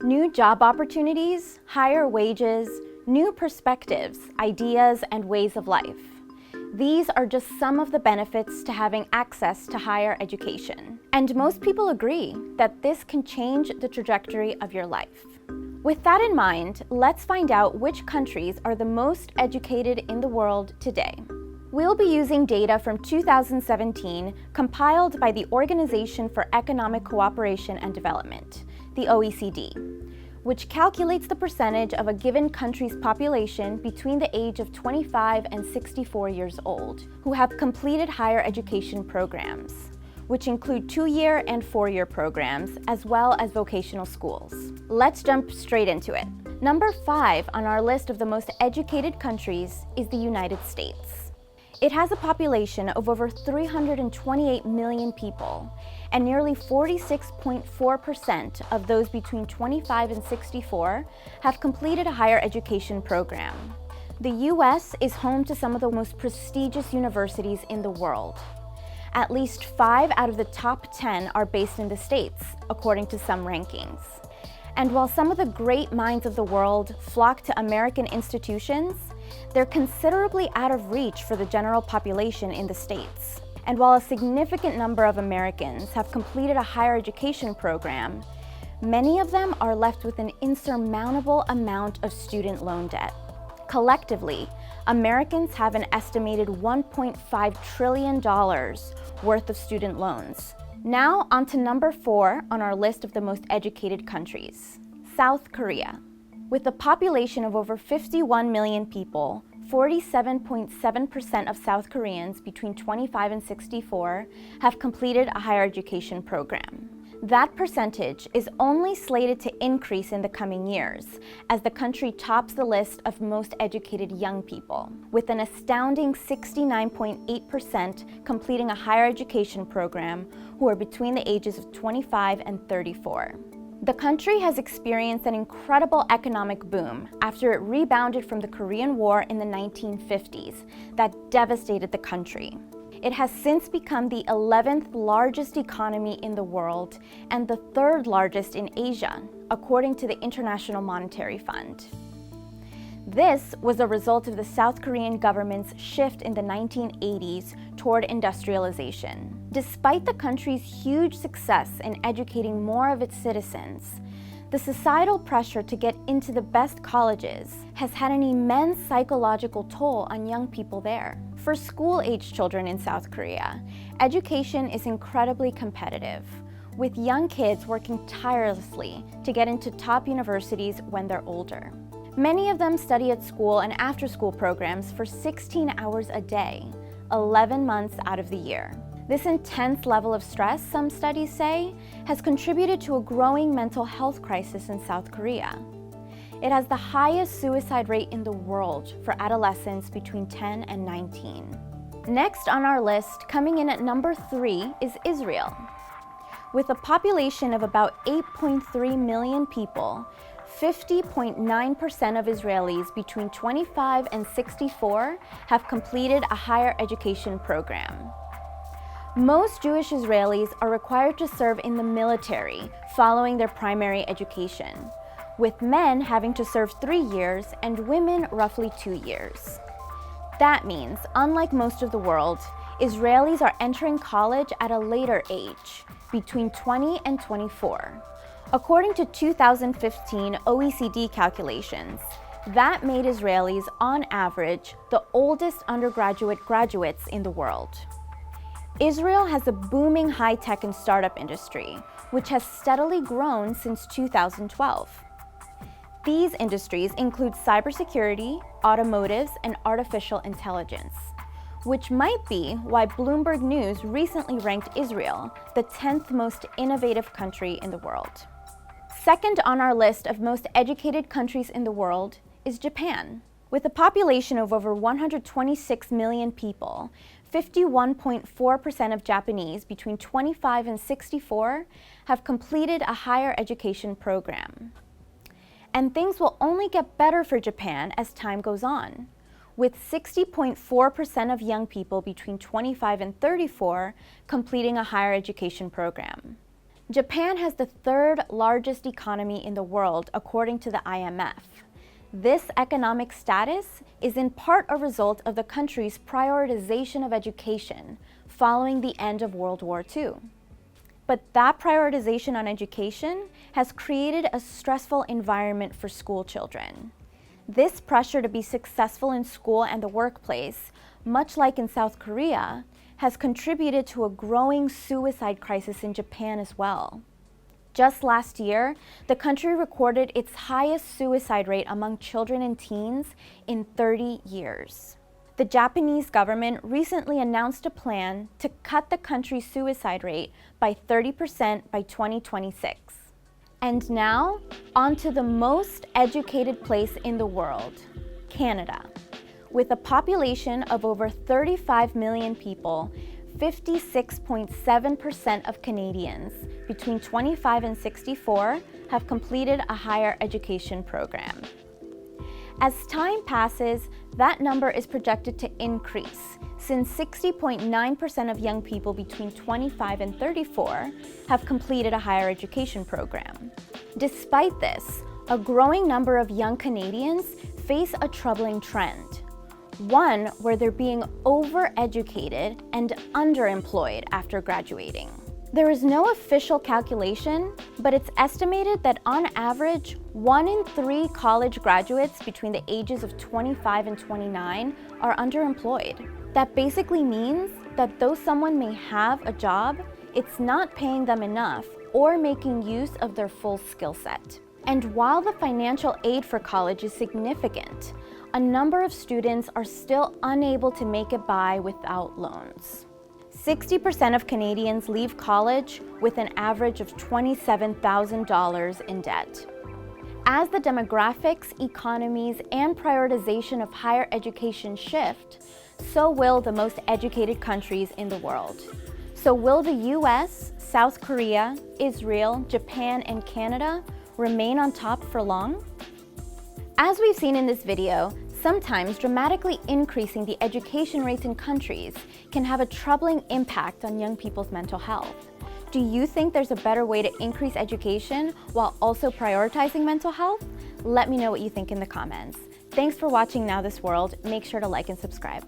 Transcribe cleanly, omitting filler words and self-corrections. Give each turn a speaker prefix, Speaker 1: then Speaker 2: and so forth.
Speaker 1: New job opportunities, higher wages, new perspectives, ideas, and ways of life. These are just some of the benefits to having access to higher education. And most people agree that this can change the trajectory of your life. With that in mind, let's find out which countries are the most educated in the world today. We'll be using data from 2017 compiled by the Organization for Economic Cooperation and Development, the OECD, which calculates the percentage of a given country's population between the age of 25 and 64 years old who have completed higher education programs, which include 2-year and 4-year programs, as well as vocational schools. Let's jump straight into it. Number 5 on our list of the most educated countries is the United States. It has a population of over 328 million people, and nearly 46.4% of those between 25 and 64 have completed a higher education program. The US is home to some of the most prestigious universities in the world. At least 5 out of the top 10 are based in the States, according to some rankings. And while some of the great minds of the world flock to American institutions, they're considerably out of reach for the general population in the States. And while a significant number of Americans have completed a higher education program, many of them are left with an insurmountable amount of student loan debt. Collectively, Americans have an estimated $1.5 trillion worth of student loans. Now on to number 4 on our list of the most educated countries, South Korea. With a population of over 51 million people, 47.7% of South Koreans between 25 and 64 have completed a higher education program. That percentage is only slated to increase in the coming years as the country tops the list of most educated young people, with an astounding 69.8% completing a higher education program who are between the ages of 25 and 34. The country has experienced an incredible economic boom after it rebounded from the Korean War in the 1950s that devastated the country. It has since become the 11th largest economy in the world and the 3rd largest in Asia, according to the International Monetary Fund. This was a result of the South Korean government's shift in the 1980s toward industrialization. Despite the country's huge success in educating more of its citizens, the societal pressure to get into the best colleges has had an immense psychological toll on young people there. For school-age children in South Korea, education is incredibly competitive, with young kids working tirelessly to get into top universities when they're older. Many of them study at school and after-school programs for 16 hours a day, 11 months out of the year. This intense level of stress, some studies say, has contributed to a growing mental health crisis in South Korea. It has the highest suicide rate in the world for adolescents between 10 and 19. Next on our list, coming in at number 3, is Israel. With a population of about 8.3 million people, 50.9% of Israelis between 25 and 64 have completed a higher education program. Most Jewish Israelis are required to serve in the military following their primary education, with men having to serve 3 years and women roughly 2 years. That means, unlike most of the world, Israelis are entering college at a later age, between 20 and 24. According to 2015 OECD calculations, that made Israelis, on average, the oldest undergraduate graduates in the world. Israel has a booming high-tech and startup industry, which has steadily grown since 2012. These industries include cybersecurity, automotives, and artificial intelligence, which might be why Bloomberg News recently ranked Israel the 10th most innovative country in the world. Second on our list of most educated countries in the world is Japan. With a population of over 126 million people, 51.4% of Japanese between 25 and 64 have completed a higher education program. And things will only get better for Japan as time goes on, with 60.4% of young people between 25 and 34 completing a higher education program. Japan has the third largest economy in the world, according to the IMF. This economic status is in part a result of the country's prioritization of education following the end of World War II. But that prioritization on education has created a stressful environment for school children. This pressure to be successful in school and the workplace, much like in South Korea, has contributed to a growing suicide crisis in Japan as well. Just last year, the country recorded its highest suicide rate among children and teens in 30 years. The Japanese government recently announced a plan to cut the country's suicide rate by 30% by 2026. And now, on to the most educated place in the world, Canada. With a population of over 35 million people, 56.7% of Canadians between 25 and 64 have completed a higher education program. As time passes, that number is projected to increase, since 60.9% of young people between 25 and 34 have completed a higher education program. Despite this, a growing number of young Canadians face a troubling trend. One where they're being overeducated and underemployed after graduating. There is no official calculation, but it's estimated that on average, 1 in 3 college graduates between the ages of 25 and 29 are underemployed. That basically means that though someone may have a job, it's not paying them enough or making use of their full skill set. And while the financial aid for college is significant, a number of students are still unable to make it by without loans. 60% of Canadians leave college with an average of $27,000 in debt. As the demographics, economies, and prioritization of higher education shift, so will the most educated countries in the world. So will the US, South Korea, Israel, Japan, and Canada remain on top for long? As we've seen in this video, sometimes dramatically increasing the education rates in countries can have a troubling impact on young people's mental health. Do you think there's a better way to increase education while also prioritizing mental health? Let me know what you think in the comments. Thanks for watching Now This World. Make sure to like and subscribe.